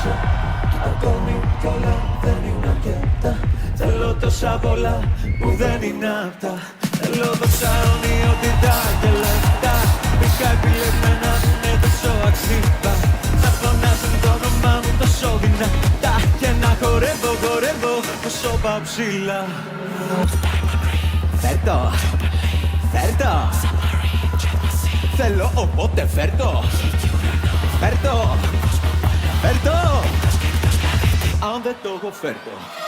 δώσω. Ακόμη κι όλα δεν είναι αρκετά. Θέλω τόσα πολλά που δεν είναι απτά. Θέλω δόξα, αιωνιότητα και λεφτά. Μπήκα επιλεγμένα, είναι τόσο αξίβα. Να φωνάζουν το όνομά μου τόσο δυνατά. Και να χορεύω, χορεύω όσο πάω ψηλά. Φέρτο, φέρτο. Θέλω οπότε φέρτο. Φέρτο, φέρτο. Αν δεν το έχω φέρτο.